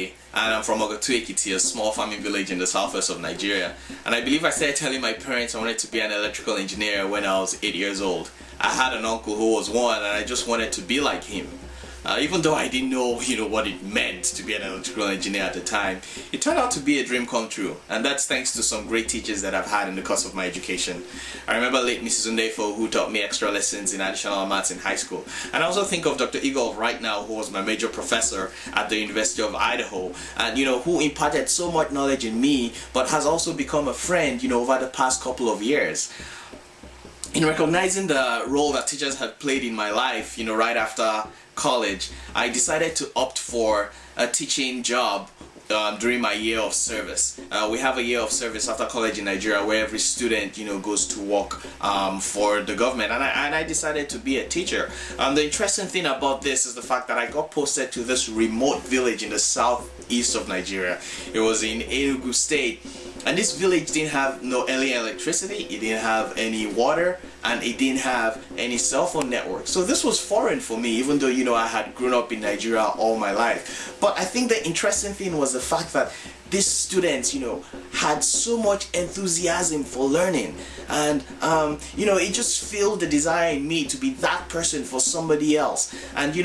Ogunade, and I'm from Ogotu Ekiti, a small farming village in the southwest of Nigeria. And I believe I started telling my parents I wanted to be an electrical engineer when I was 8 years old. I had an uncle who was one, and I just wanted to be like him. Even though I didn't know, what it meant to be an electrical engineer at the time, it turned out to be a dream come true, and that's thanks to some great teachers that I've had in the course of my education. I remember late Mrs. Undefo, who taught me extra lessons in additional maths in high school, and I also think of Dr. Igor right now, who was my major professor at the University of Idaho, and who imparted so much knowledge in me, but has also become a friend, over the past couple of years. In recognizing the role that teachers have played in my life, right after college, I decided to opt for a teaching job during my year of service. We have a year of service after college in Nigeria where every student goes to work for the government, and I decided to be a teacher. The interesting thing about this is the fact that I got posted to this remote village in the southeast of Nigeria. It was in Enugu State. And this village didn't have no early electricity, it didn't have any water, and it didn't have any cell phone network. So this was foreign for me, even though, I had grown up in Nigeria all my life. But I think the interesting thing was the fact that these students, had so much enthusiasm for learning. And, it just filled the desire in me to be that person for somebody else. And,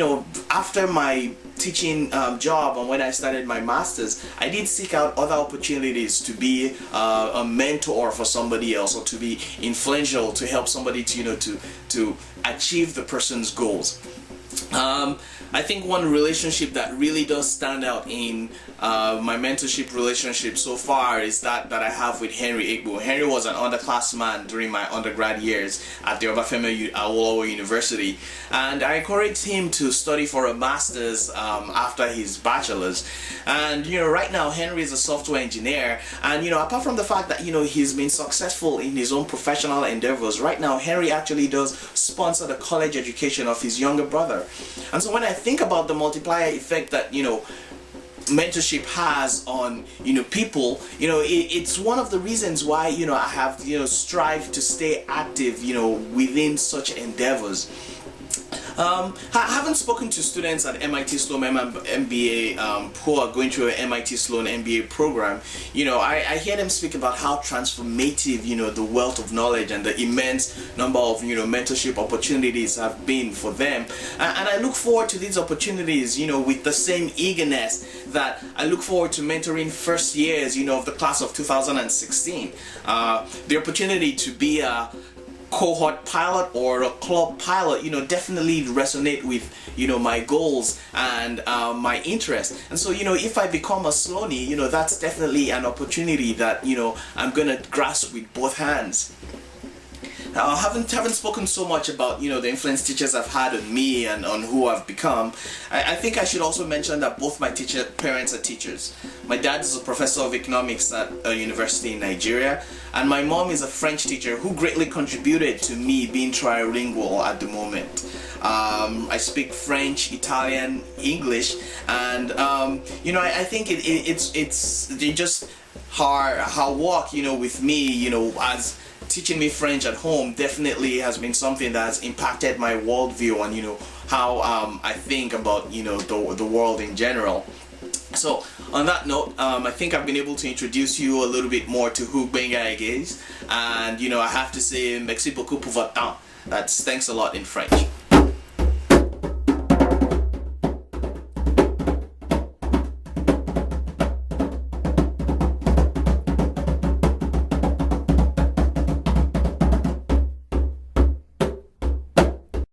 after my teaching job and when I started my master's, I did seek out other opportunities to be a mentor for somebody else, or to be influential, to help somebody to achieve the person's goals. I think one relationship that really does stand out in my mentorship relationship so far is that I have with Henry Igbo. Henry was an underclassman during my undergrad years at the Obafemi Awolowo University, and I encouraged him to study for a master's after his bachelor's. And right now Henry is a software engineer, and apart from the fact that he's been successful in his own professional endeavors, right now Henry actually does sponsor the college education of his younger brother. And so when I think about the multiplier effect that mentorship has on people, it's one of the reasons why I have strived to stay active within such endeavors. I haven't spoken to students at MIT Sloan MBA who are going through an MIT Sloan MBA program. I hear them speak about how transformative the wealth of knowledge and the immense number of mentorship opportunities have been for them, and I look forward to these opportunities with the same eagerness that I look forward to mentoring first years of the class of 2016. The opportunity to be a cohort pilot or a club pilot definitely resonate with my goals and my interest. And so if I become a Sloanie, that's definitely an opportunity that I'm gonna grasp with both hands. Now, I haven't spoken so much about the influence teachers have had on me and on who I've become. I think I should also mention that both my parents are teachers. My dad is a professor of economics at a university in Nigeria, and my mom is a French teacher who greatly contributed to me being trilingual at the moment. I speak French, Italian, English, and I think it's just her work with me as teaching me French at home definitely has been something that has impacted my worldview and how I think about the world in general. So on that note, I think I've been able to introduce you a little bit more to who Gbenga is, and I have to say merci beaucoup pour votre temps. That's thanks a lot in French.